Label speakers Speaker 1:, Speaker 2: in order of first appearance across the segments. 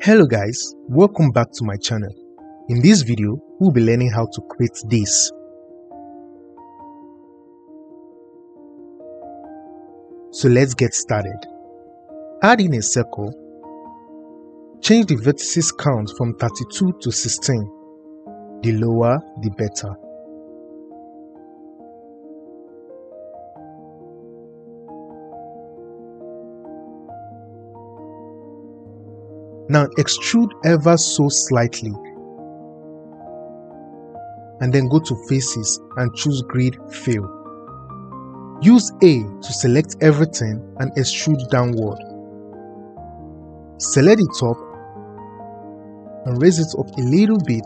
Speaker 1: Hello guys, welcome back to my channel. In this video, we'll be learning how to create this. So let's get started. Add in a circle. Change the vertices count from 32 to 16. The lower, the better. Now extrude ever so slightly and then go to faces and choose grid fill. Use A to select everything and extrude downward. Select the top and raise it up a little bit,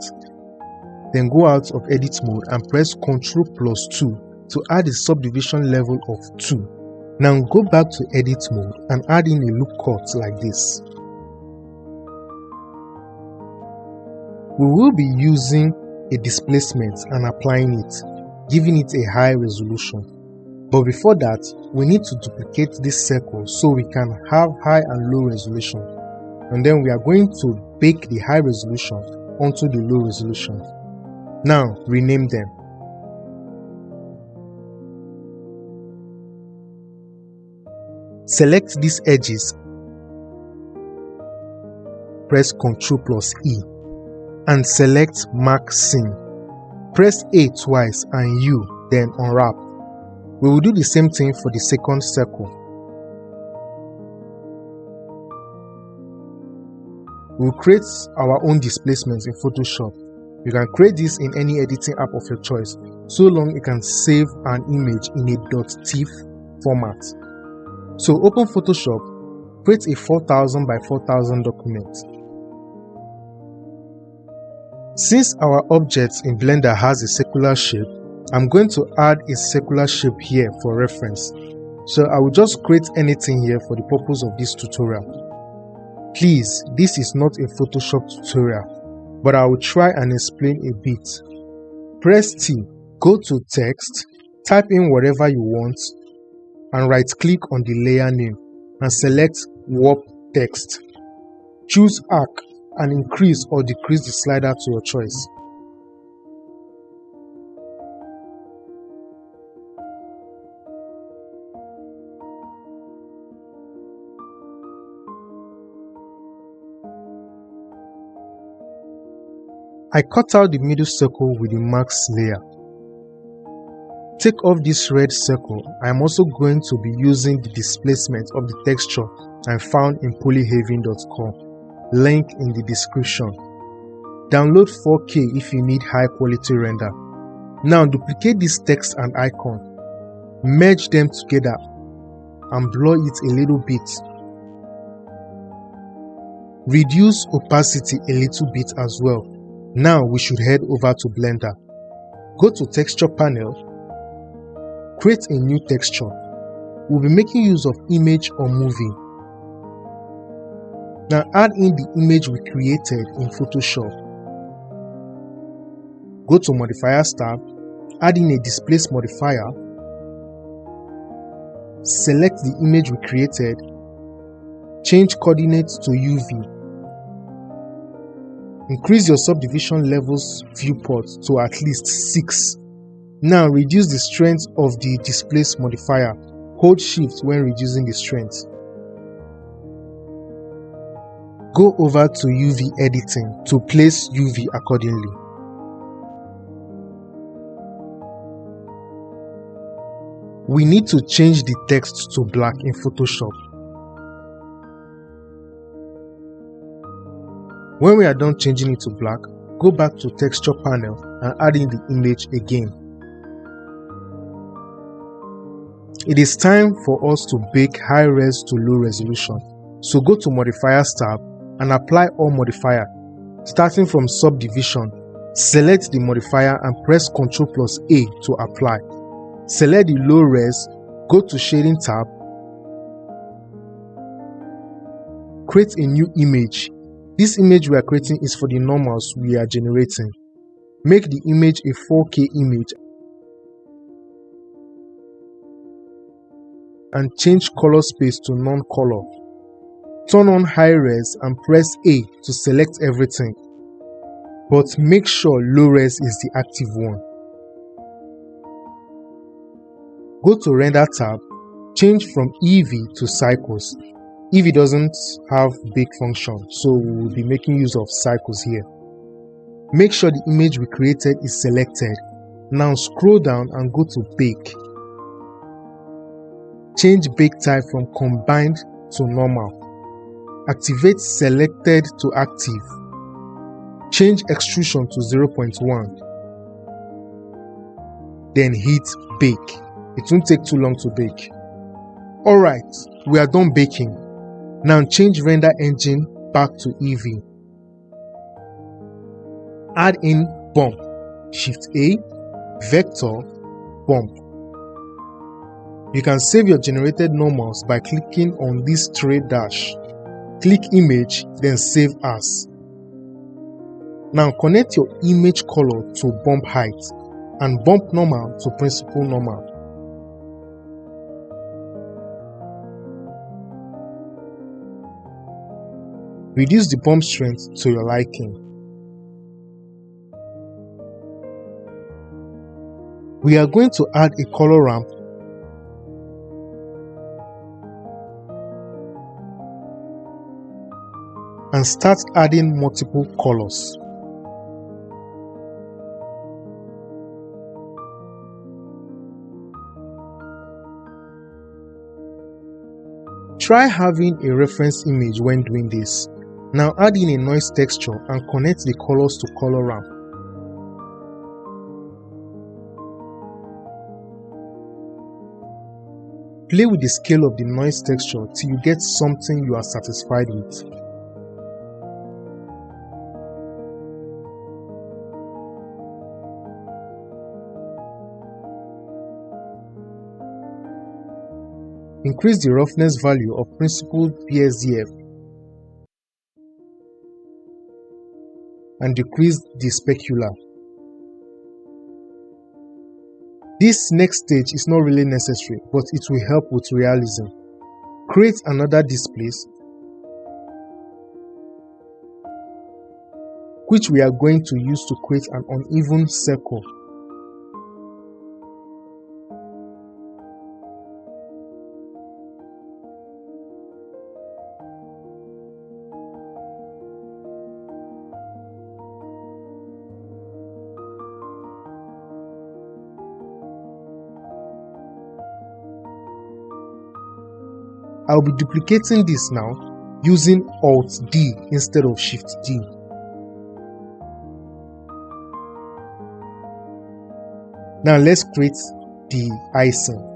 Speaker 1: then go out of edit mode and press Ctrl+2 to add a subdivision level of 2. Now go back to edit mode and add in a loop cut like this. We will be using a displacement and applying it, giving it a high resolution. But before that, we need to duplicate this circle so we can have high and low resolution. And then we are going to bake the high resolution onto the low resolution. Now rename them. Select these edges. Press Ctrl+E. And select Mark Scene. Press A twice and U, then unwrap. We will do the same thing for the second circle. We will create our own displacements in Photoshop. You can create this in any editing app of your choice, so long you can save an image in a .tif format. So open Photoshop, create a 4000 by 4000 document. Since our object in Blender has a circular shape, I'm going to add a circular shape here for reference. So I will just create anything here for the purpose of this tutorial. Please, this is not a Photoshop tutorial, but I will try and explain a bit. Press T, go to text, type in whatever you want, and right click on the layer name and select warp text. Choose arc and increase or decrease the slider to your choice. I cut out the middle circle with the mask layer. Take off this red circle. I am also going to be using the displacement of the texture I found in polyhaven.com. Link in the description. Download 4K if you need high quality render. Now duplicate this text and icon. Merge them together and blur it a little bit. Reduce opacity a little bit as well. Now we should head over to Blender. Go to Texture panel. Create a new texture. We'll be making use of image or movie. Now add in the image we created in Photoshop. Go to Modifiers tab, add in a Displace modifier, select the image we created, change coordinates to UV, increase your subdivision levels viewport to at least 6. Now reduce the strength of the Displace modifier. Hold Shift when reducing the strength. Go over to UV editing to place UV accordingly. We need to change the text to black in Photoshop. When we are done changing it to black, go back to Texture panel and add in the image again. It is time for us to bake high res to low resolution. So go to Modifiers tab and apply all modifier. Starting from subdivision, select the modifier and press Ctrl+A to apply. Select the low res, go to Shading tab, create a new image. This image we are creating is for the normals we are generating. Make the image a 4K image and change color space to non-color. Turn on high res and press A to select everything, but make sure low res is the active one. Go to Render tab, change from eevee to cycles. eevee doesn't have bake function, so we will be making use of cycles here. Make sure the image we created is selected. Now scroll down and go to bake. Change bake type from combined to normal. Activate selected to active. Change extrusion to 0.1. Then hit bake. It won't take too long to bake. Alright, we are done baking. Now change render engine back to eevee. Add in bump. Shift A, vector, bump. You can save your generated normals by clicking on this tray dash. Click image, then save as. Now connect your image color to bump height and bump normal to principal normal. Reduce the bump strength to your liking. We are going to add a color ramp and start adding multiple colors. Try having a reference image when doing this. Now add in a noise texture and connect the colors to color ramp. Play with the scale of the noise texture till you get something you are satisfied with. Increase the roughness value of principal BSDF and decrease the specular. This next stage is not really necessary, but it will help with realism. Create another displace, which we are going to use to create an uneven circle. I'll be duplicating this now using Alt D instead of Shift D. Now let's create the icing.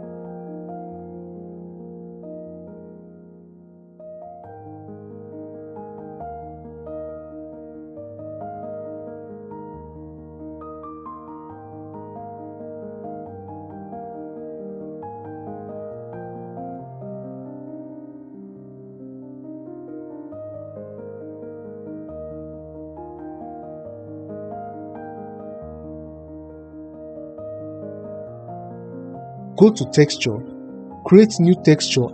Speaker 1: Go to texture, create new texture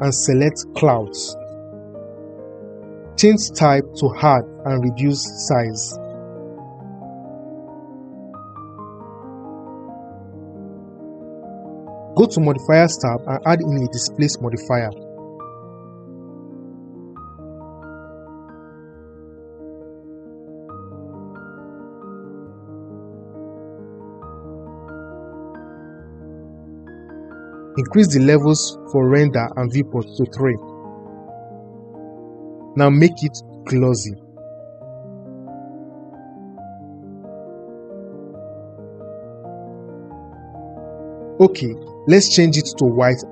Speaker 1: and select clouds. Change type to hard and reduce size. Go to modifiers tab and add in a displace modifier. Increase the levels for render and viewport to 3. Now make it glossy. Okay, let's change it to white.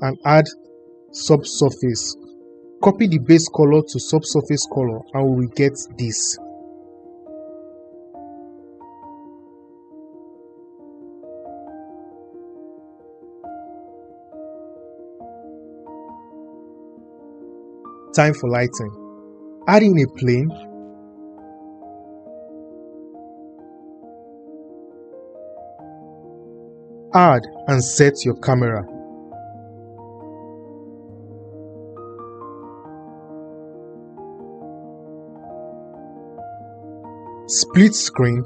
Speaker 1: And add subsurface. Copy the base color to subsurface color and we will get this. Time for lighting. Add in a plane. Add and set your camera. Split screen.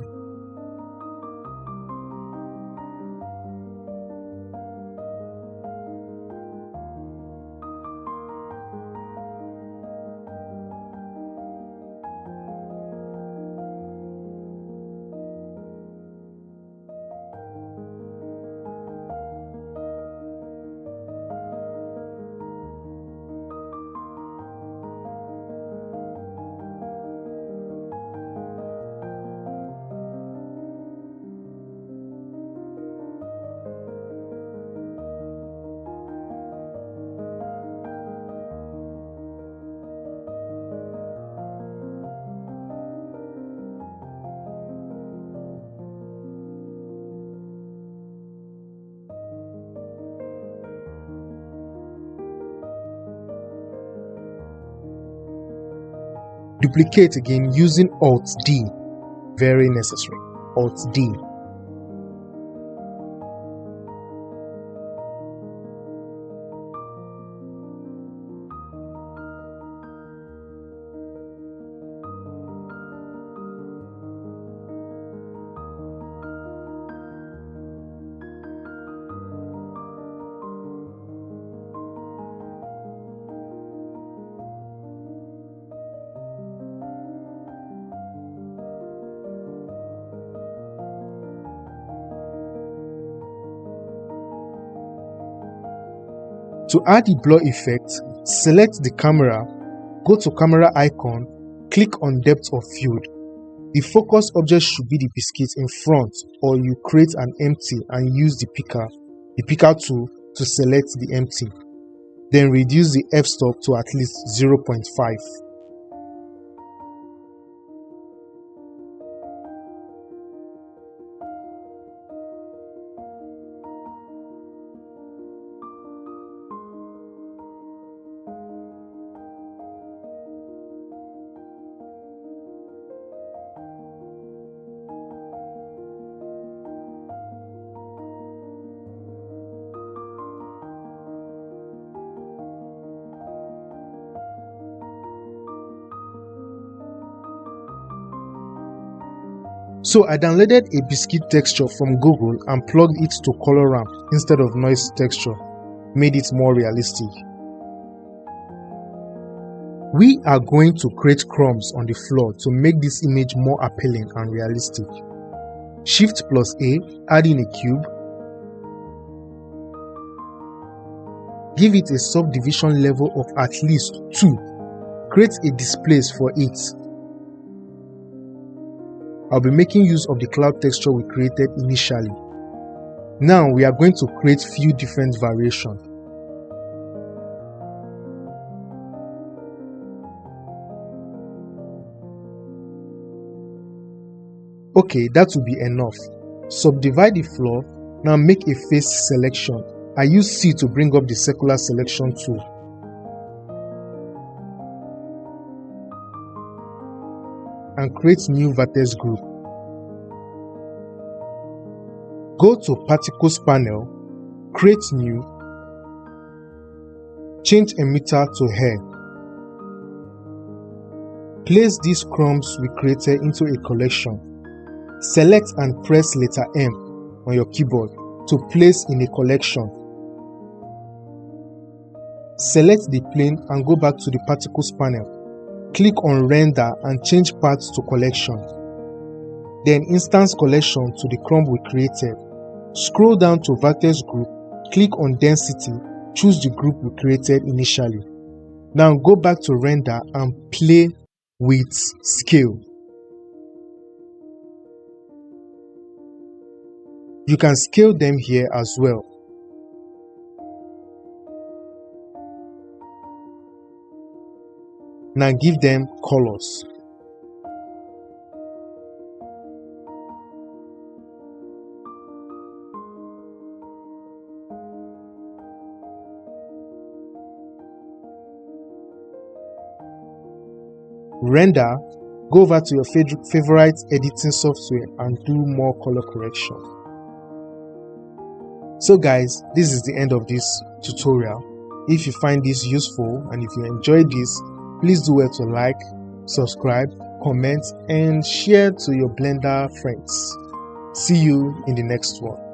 Speaker 1: Duplicate again using Alt D. Very necessary. Alt D. To add the blur effect, select the camera, go to camera icon, click on depth of field. The focus object should be the biscuit in front, or you create an empty and use the picker tool to select the empty. Then reduce the f-stop to at least 0.5. So I downloaded a biscuit texture from Google and plugged it to color ramp instead of noise texture, made it more realistic. We are going to create crumbs on the floor to make this image more appealing and realistic. Shift plus A, add in a cube. Give it a subdivision level of at least 2. Create a displace for it. I'll be making use of the cloud texture we created initially. Now we are going to create few different variations. Okay, that will be enough. Subdivide the floor. Now make a face selection. I use C to bring up the circular selection tool. And create new vertex group. Go to Particles panel, create new, change emitter to hair. Place these crumbs we created into a collection. Select and press letter M on your keyboard to place in a collection. Select the plane and go back to the Particles panel. Click on Render and change Path to Collection. Then instance collection to the crumb we created. Scroll down to Vertex Group, click on Density, choose the group we created initially. Now go back to Render and play with Scale. You can scale them here as well. Now give them colors. render, go over to your favorite editing software and do more color correction. So guys, this is the end of this tutorial. If you find this useful and if you enjoyed this, please do well to like, subscribe, comment and share to your Blender friends. See you in the next one.